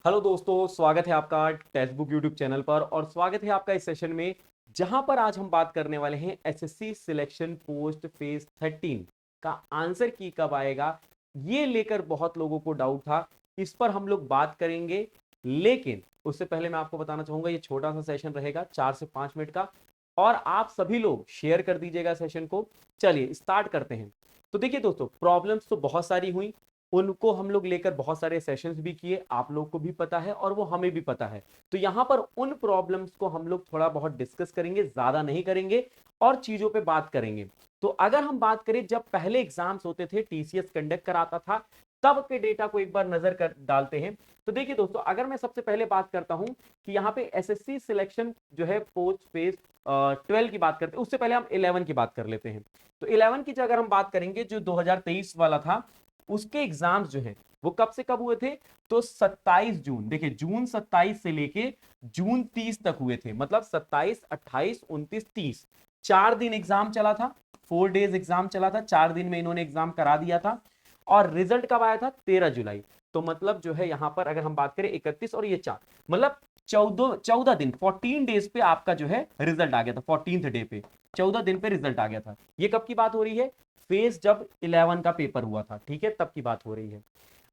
Hello दोस्तों, स्वागत है आपका टेक्स्ट बुक यूट्यूब चैनल पर और स्वागत है आपका इस सेशन में जहां पर आज हम बात करने वाले हैं एसएससी सिलेक्शन पोस्ट फेज 13 का आंसर की कब आएगा। ये लेकर बहुत लोगों को डाउट था, इस पर हम लोग बात करेंगे। लेकिन उससे पहले मैं आपको बताना चाहूंगा ये छोटा सा सेशन रहेगा 4 से 5 मिनट का और आप सभी लोग शेयर कर दीजिएगा सेशन को। चलिए स्टार्ट करते हैं। तो देखिए दोस्तों, प्रॉब्लम्स तो बहुत सारी हुई, उनको हम लोग लेकर बहुत सारे सेशंस भी किए, आप लोग को भी पता है और वो हमें भी पता है। तो यहां पर उन प्रॉब्लम्स को हम लोग थोड़ा बहुत डिस्कस करेंगे, ज्यादा नहीं करेंगे और चीजों पे बात करेंगे। तो अगर हम बात करें जब पहले एग्जाम्स होते थे, टीसीएस कंडक्ट कराता था, तब के डेटा को एक बार नजर कर डालते हैं। तो देखिए दोस्तों, अगर मैं सबसे पहले बात करता हूं कि यहाँ पे एसएससी सिलेक्शन जो है पोस्ट फेज 12 की बात करते हैं, उससे पहले हम 11 की बात कर लेते हैं। तो 11 की अगर हम बात करेंगे, जो 2023 वाला था, उसके एग्जाम्स जो है वो कब से कब हुए थे। तो 27 जून, देखिए जून 27 से लेके जून 30 तक हुए थे। मतलब 27, 28, 29, 30, 4 दिन एग्जाम चला था। 4 डेज एग्जाम चला था, 4 दिन में इन्होंने एग्जाम करा दिया था। और रिजल्ट कब आया था? 13 जुलाई। तो मतलब जो है यहां पर अगर हम बात करें 31 और ये 4, मतलब 14 दिन, 14 डेज पे आपका जो है रिजल्ट आ गया था। 14th डे पे 14 दिन पे रिजल्ट आ गया था। ये कब की बात हो रही है? फेज जब 11 का पेपर हुआ था, ठीक है, तब की बात हो रही है।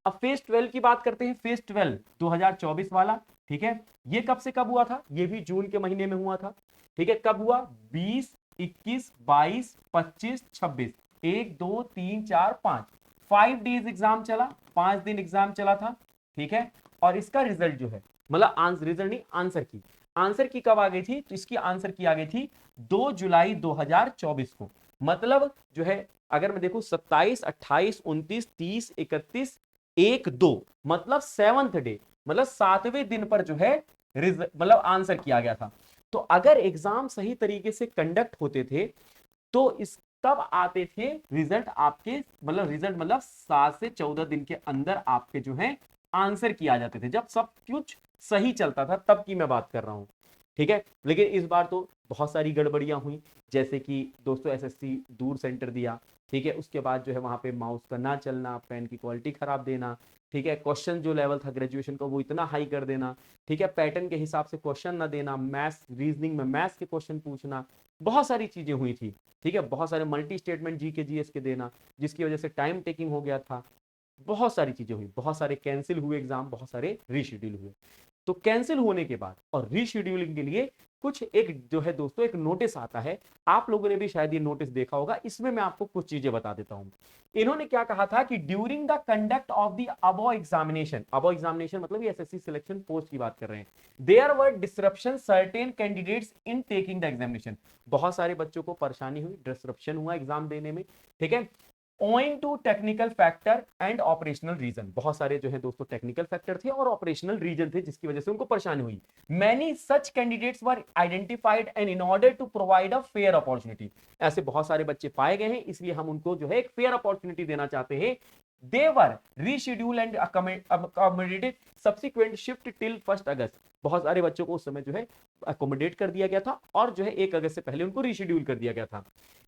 अब फेज 12 की बात करते हैं। फेज 12 2024 वाला, ठीक है, ये कब से कब हुआ था? ये भी जून के महीने में हुआ था, ठीक है। कब हुआ? 20, 21, 22, 25, 26, 1, 2, 3, 4, 5, 5 डेज एग्जाम चला, 5 दिन एग्जाम चला था, ठीक है। और इसका रिजल्ट जो है, मतलब आंसर, रिजल्ट नहीं, आंसर की कब आ गई थी? तो इसकी आंसर की आ गई थी 2 जुलाई 2024 को। मतलब जो है अगर मैं देखूं 27, 28, 29, 30, 31, 1, 2, मतलब 7th डे, मतलब 7वें दिन पर जो है मतलब आंसर किया गया था। तो अगर एग्जाम सही तरीके से कंडक्ट होते थे तो इस तब आते थे रिजल्ट आपके, मतलब रिजल्ट मतलब 7 से 14 दिन के अंदर आपके जो है आंसर किया जाते थे, जब सब कुछ सही चलता था, तब की मैं बात कर रहा हूं, ठीक है। लेकिन इस बार तो बहुत सारी गड़बड़ियां हुई, जैसे कि दोस्तों एसएससी दूर सेंटर दिया, ठीक है। उसके बाद जो है वहां पे माउस का ना चलना, पेन की क्वालिटी खराब देना, ठीक है। क्वेश्चन जो लेवल था ग्रेजुएशन का वो इतना हाई कर देना, ठीक है। पैटर्न के हिसाब से क्वेश्चन ना देना, मैथ्स रीजनिंग में मैथ्स के क्वेश्चन पूछना, बहुत सारी चीजें हुई थी, ठीक है। बहुत सारे मल्टी स्टेटमेंट जी के जीएस के देना, जिसकी वजह से टाइम टेकिंग हो गया था। बहुत सारी चीजें हुई, बहुत सारे कैंसिल हुए एग्जाम, बहुत सारे रीशेड्यूल हुए। तो कैंसिल होने के बाद और रीशेड्यूलिंग के लिए कुछ एक जो है दोस्तों एक नोटिस आता है। आप लोगों ने भी शायद ये नोटिस देखा होगा। इसमें मैं आपको कुछ चीजें बता देता हूं। इन्होंने क्या कहा था कि during the conduct of the above examination, above examination मतलब ये एसएससी सिलेक्शन पोस्ट की बात कर रहे हैं, there were disruption certain candidates in taking the examination. बहुत सारे बच्चों को परेशानी हुई, डिसरप्शन हुआ एग्जाम देने में, ठीक है। Owing to technical factor and operational reason, बहुत सारे जो है दोस्तों टेक्निकल फैक्टर थे और ऑपरेशनल रीजन थे जिसकी वजह से उनको परेशानी हुई। Many such candidates were identified and in order to provide a fair opportunity, ऐसे बहुत सारे बच्चे पाए गए हैं, इसलिए हम उनको जो है एक फेयर अपॉर्चुनिटी देना चाहते हैं। They were reschedule and accommodated subsequent shift till 1 August, बहुत सारे बच्चों को उस समय जो है अकोमोडेट कर दिया गया था और जो है 1 अगस्त से पहले उनको रीशेड्यूल कर दिया गया था।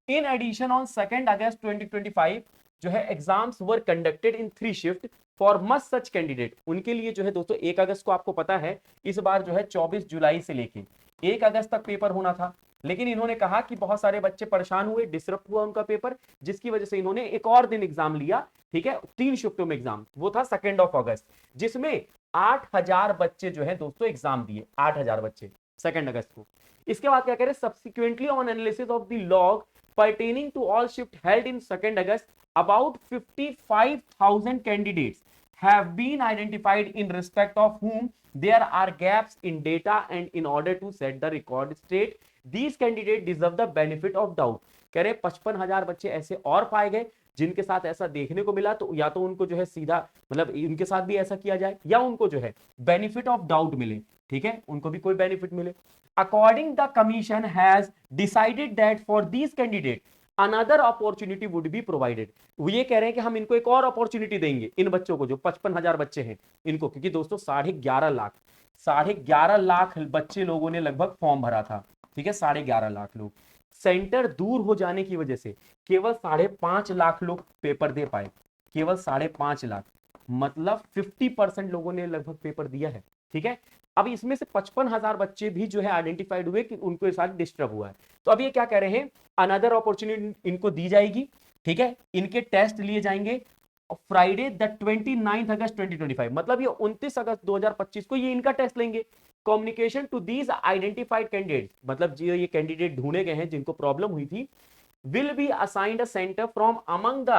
इन एडिशन ऑन 2 अगस्त 2025 जो है exams were conducted in 3 shift for must such candidate, उनके लिए जो है दोस्तों 1 अगस्त को आपको पता है इस बार जो है 24 जुलाई से लेके 1 अगस्त तक पेपर होना था। लेकिन इन्होंने कहा कि बहुत सारे बच्चे परेशान हुए, डिसरप्ट हुआ उनका पेपर, जिसकी वजह से इन्होंने एक और दिन एग्जाम लिया, ठीक है। 3 शिफ्टों में एग्जाम, वो था 2 अगस्त, जिसमें 8,000 बच्चे जो है दोस्तों एग्जाम दिए, 8,000 बच्चे 2 अगस्त को। इसके बाद क्या कह रहे हैं? Subsequently on analysis of the log pertaining to all shift held in 2 August, about 55,000 candidates have been identified in respect of whom there are gaps in data, and in order to set the record straight, these candidates deserve the benefit of doubt। कह रहे 55,000 बच्चे ऐसे और पाए गए जिनके साथ ऐसा देखने को मिला, तो या तो उनको जो है सीधा मतलब उनके साथ भी ऐसा किया जाए या उनको जो है बेनिफिट ऑफ डाउट मिले, ठीक है, उनको भी कोई बेनिफिट मिले। According the commission has decided that for these candidate another opportunity would be provided। वो ये कह रहे हैं कि हम इनको एक और अपॉर्चुनिटी देंगे, इन बच्चों को जो 55,000 बच्चे हैं इनको, क्योंकि दोस्तों 11.5 लाख बच्चे लोगों ने लगभग फॉर्म भरा था, ठीक है। 11.5 लाख लोग, सेंटर दूर हो जाने की वजह से केवल 5.5 लाख लोग पेपर दे पाए, केवल 5.5 लाख। मतलब 50% लोगों ने लगभग पेपर दिया है। ठीक है, अब इसमें से 55,000 बच्चे भी जो है आइडेंटिफाइड हुए कि उनको साथ डिस्टर्ब हुआ है। तो अब ये क्या कह रहे हैं, अनदर अपॉर्चुनिटी इनको दी जाएगी। ठीक है, इनके टेस्ट लिए जाएंगे फ्राइडे द 29 अगस्त 2025, मतलब ये 29 अगस्त 2025 को ये इनका टेस्ट लेंगे। Communication to these identified candidate, मतलब जो ये कैंडिडेट ढूंढे गए हैं जिनको प्रॉब्लम हुई थी, will be assigned a center from among the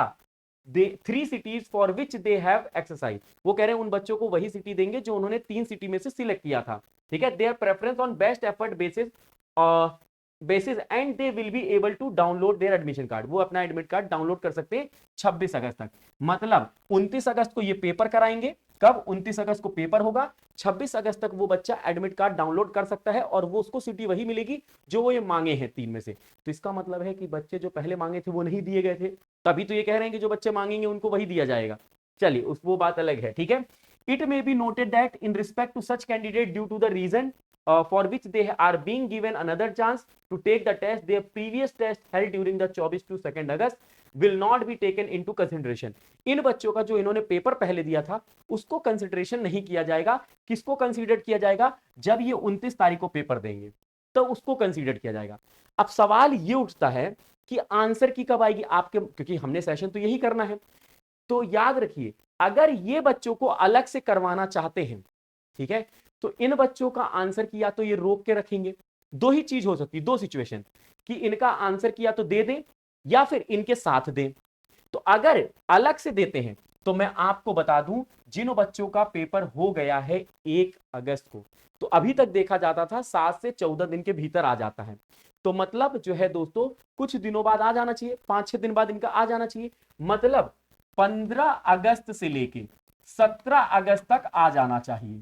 3 cities for which they have exercised। वो कह रहे हैं उन बच्चों को वही सिटी देंगे जो उन्होंने 3 सिटी में से सिलेक्ट किया था। ठीक है, their preference on best effort basis and they will be able to download their admission card. वो अपना एडमिट कार्ड डाउनलोड कर सकते हैं 26 अगस्त तक। मतलब 29 अगस्त को ये पेपर कराएंगे। कब? 29 अगस्त को पेपर होगा, 26 अगस्त तक वो बच्चा एडमिट कार्ड डाउनलोड कर सकता है और वो उसको सिटी वही मिलेगी जो वो ये मांगे हैं 3 में से। तो इसका मतलब है कि बच्चे जो पहले मांगे थे वो नहीं दिए गए थे, तभी तो ये कह रहे हैं कि जो बच्चे मांगेंगे उनको वही दिया जाएगा। चलिए उस वो बात अलग है। ठीक है, it may be noted that in respect to such candidate due to the reason for which they are being given another chance to take the test, their previous test held during the 24 to 2 August will not be taken into consideration। इन बच्चों का जो इन्होंने paper पहले दिया था उसको consideration नहीं किया जाएगा। किसको कंसीडर किया जाएगा? जब ये 29 तारीख को पेपर देंगे तो उसको कंसीडर किया जाएगा। अब सवाल ये उठता है कि आंसर की कब आएगी आपके, क्योंकि हमने सेशन तो यही करना है। तो याद रखिए, अगर ये बच्चों को अलग से करवाना चाहते हैं, ठीक है, तो इन बच्चों का आंसर किया तो ये रोक के रखेंगे। दो ही चीज हो सकती है, दो सिचुएशन, कि इनका आंसर किया तो दे दें या फिर इनके साथ दें। तो अगर अलग से देते हैं तो मैं आपको बता दूं, जिन बच्चों का पेपर हो गया है 1 अगस्त को, तो अभी तक देखा जाता था 7 से 14 दिन के भीतर आ जाता है। तो मतलब जो है दोस्तों, कुछ दिनों बाद आ जाना चाहिए, 5-6 दिन बाद इनका आ जाना चाहिए। मतलब 15 अगस्त से लेके 17 अगस्त तक आ जाना चाहिए।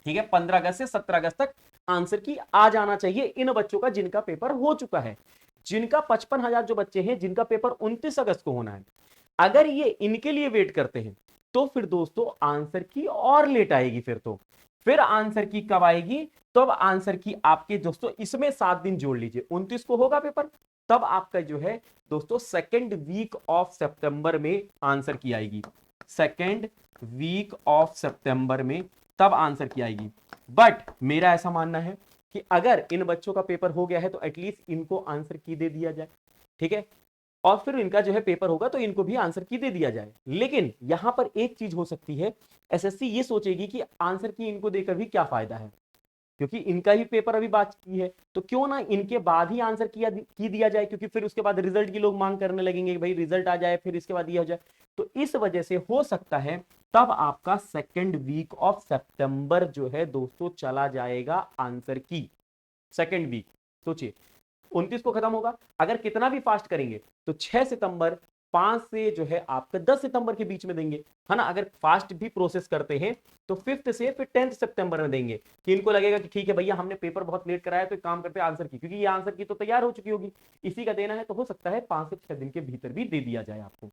ठीक है, 15 अगस्त से 17 अगस्त तक आंसर की आ जाना चाहिए इन बच्चों का जिनका पेपर हो चुका है। जिनका 55,000 जो बच्चे हैं जिनका पेपर 29 अगस्त को होना है, अगर ये इनके लिए वेट करते हैं तो फिर दोस्तों आंसर की और लेट आएगी। फिर आंसर की कब आएगी? तो अब आंसर की आपके दोस्तों इसमें 7 दिन जोड़ लीजिए, 29 को होगा पेपर, तब आपका जो है दोस्तों सेकेंड वीक ऑफ सितंबर में आंसर की आएगी। सेकेंड वीक ऑफ सितंबर में तब आंसर की आएगी। बट मेरा ऐसा मानना है कि अगर इन बच्चों का पेपर हो गया है तो एटलीस्ट इनको आंसर की दे दिया जाए। ठीक है, और फिर इनका जो है पेपर होगा तो इनको भी आंसर की दे दिया जाए। लेकिन यहां पर एक चीज हो सकती है, एसएससी ये सोचेगी कि आंसर की इनको देकर भी क्या फायदा है, क्योंकि इनका ही पेपर अभी बाकी है, तो क्यों ना इनके बाद ही आंसर की दिया जाए, क्योंकि फिर उसके बाद रिजल्ट की लोग मांग करने लगेंगे कि भाई रिजल्ट आ जाए फिर इसके बाद ये हो जाए। तो इस वजह से हो सकता है तब आपका सेकेंड वीक ऑफ सितंबर जो है दोस्तों चला जाएगा आंसर की। सेकेंड वीक सोचिए, 29 को खत्म होगा, अगर कितना भी फास्ट करेंगे तो 6 सितंबर 5 से जो है आपका 10 सितंबर के बीच में देंगे, है ना। अगर फास्ट भी प्रोसेस करते हैं तो 5th से फिर 10th सितंबर में देंगे, कि इनको लगेगा कि ठीक है भैया हमने पेपर बहुत लेट कराया तो एक काम करते हैं आंसर की, क्योंकि ये आंसर की तो तैयार हो चुकी होगी, इसी का देना है, तो हो सकता है 5 से 6 दिन के भीतर भी दे दिया जाए आपको।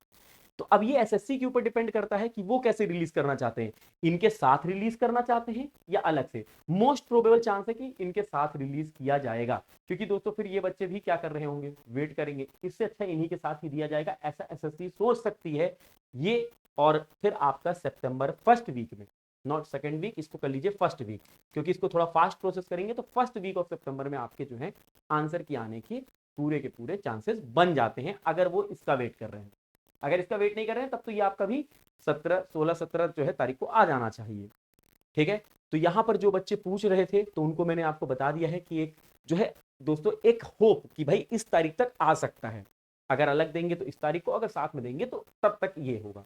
तो अब ये एसएससी के ऊपर डिपेंड करता है कि वो कैसे रिलीज करना चाहते हैं, इनके साथ रिलीज करना चाहते हैं या अलग से। मोस्ट प्रोबेबल चांस है कि इनके साथ रिलीज किया जाएगा, क्योंकि दोस्तों फिर ये बच्चे भी क्या कर रहे होंगे, वेट करेंगे, इससे अच्छा इन्हीं के साथ ही दिया जाएगा, ऐसा एसएससी सोच सकती है ये। और फिर आपका सितंबर फर्स्ट वीक में, नॉट सेकेंड वीक, इसको कर लीजिए फर्स्ट वीक, क्योंकि इसको थोड़ा फास्ट प्रोसेस करेंगे तो फर्स्ट वीक ऑफ सितंबर में आपके जो है आंसर की आने के पूरे के पूरे चांसेस बन जाते हैं, अगर वो इसका वेट कर रहे हैं। अगर इसका वेट नहीं कर रहे हैं तब तो ये आपका भी 16-17 जो है तारीख को आ जाना चाहिए। ठीक है, तो यहां पर जो बच्चे पूछ रहे थे तो उनको मैंने आपको बता दिया है कि एक जो है दोस्तों एक होप कि भाई इस तारीख तक आ सकता है, अगर अलग देंगे तो इस तारीख को, अगर साथ में देंगे तो तब तक ये होगा।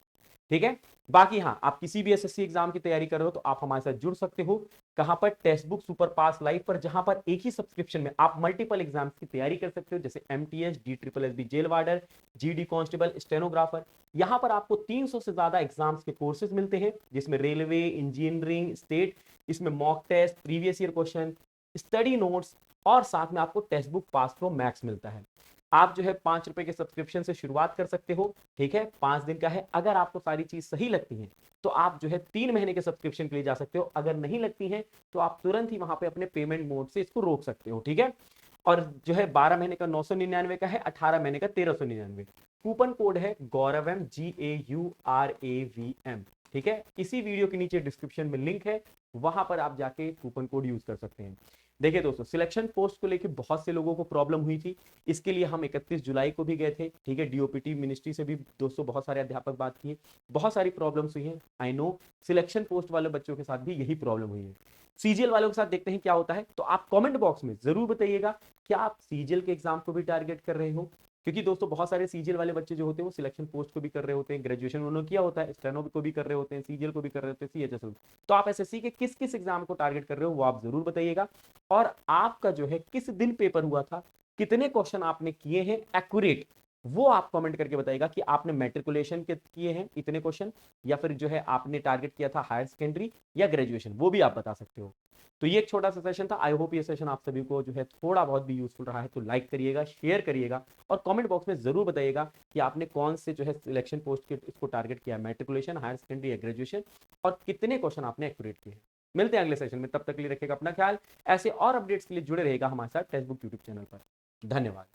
ठीक है, बाकी हाँ, आप किसी भी एसएससी एग्जाम की तैयारी कर रहे हो तो आप हमारे साथ जुड़ सकते हो। कहां पर? टेक्स्ट बुक सुपर पास लाइव पर, जहां पर एक ही सब्सक्रिप्शन में आप मल्टीपल एग्जाम्स की तैयारी कर सकते हो, जैसे MTS, DSSB jail warder, GD constable, stenographer. यहां पर आपको 300 से ज्यादा एग्जाम्स के कोर्सेज मिलते हैं, जिसमें रेलवे, इंजीनियरिंग, स्टेट, इसमें mock test, previous year question, study notes, और साथ में आपको text book pass pro max मिलता है। आप जो है 5 रुपए के सब्सक्रिप्शन से शुरुआत कर सकते हो। ठीक है, 5 दिन का है। अगर आपको सारी चीज सही लगती है तो आप जो है 3 महीने के सब्सक्रिप्शन के लिए जा सकते हो। अगर नहीं लगती है तो आप तुरंत ही वहां पे अपने पेमेंट मोड से इसको रोक सकते हो। ठीक है, और जो है 12 महीने का 999 का है, 18 महीने का 1399। कूपन कोड है गौरवम, GAURAVM। ठीक है, इसी वीडियो के नीचे डिस्क्रिप्शन में लिंक है, वहां पर आप जाके कूपन कोड यूज कर सकते हैं। देखिए दोस्तों, सिलेक्शन पोस्ट को लेकर बहुत से लोगों को प्रॉब्लम हुई थी। इसके लिए हम 31 जुलाई को भी गए थे। ठीक है, डीओपीटी मिनिस्ट्री से भी दोस्तों बहुत सारे अध्यापक बात किए, बहुत सारी प्रॉब्लम्स हुई हैं। आई नो सिलेक्शन पोस्ट वाले बच्चों के साथ भी यही प्रॉब्लम हुई है। सीजीएल वालों के साथ देखते हैं क्या होता है। तो आप कमेंट बॉक्स में जरूर बताइएगा क्या आप सीजीएल के एग्जाम को भी टारगेट कर रहे हो, क्योंकि दोस्तों बहुत सारे सीजीएल वाले बच्चे जो होते हैं वो सिलेक्शन पोस्ट को भी कर रहे होते हैं, ग्रेजुएशन उन्होंने किया होता है, स्टेनो को भी कर रहे होते हैं, सीजीएल को भी कर रहे होते हैं, सीएचएसएल। तो आप एसएससी के किस किस एग्जाम को टारगेट कर रहे हो वो आप जरूर बताइएगा। और आपका जो है किस दिन पेपर हुआ था, कितने क्वेश्चन आपने किए हैं एक्यूरेट, वो आप कमेंट करके बताइएगा कि आपने मैट्रिकुलेशन के किए हैं इतने क्वेश्चन, या फिर जो है आपने टारगेट किया था हायर सेकेंडरी या ग्रेजुएशन, वो भी आप बता सकते हो। तो ये एक छोटा सा सेशन था। आई होप ये सेशन आप सभी को जो है थोड़ा बहुत भी यूजफुल रहा है। तो लाइक करिएगा, शेयर करिएगा और कमेंट बॉक्स में जरूर बताइएगा कि आपने कौन से जो है सिलेक्शन पोस्ट के इसको टारगेट किया, मैट्रिकुलेशन, हायर सेकेंडरी या ग्रेजुएशन, और कितने क्वेश्चन आपने एक्यूरेट किए। मिलते हैं अगले सेशन में, तब तक के लिए रखिएगा अपना ख्याल। ऐसे और अपडेट्स के लिए जुड़े रहेगा हमारे साथ टेक्स्टबुक यूट्यूब चैनल पर। धन्यवाद।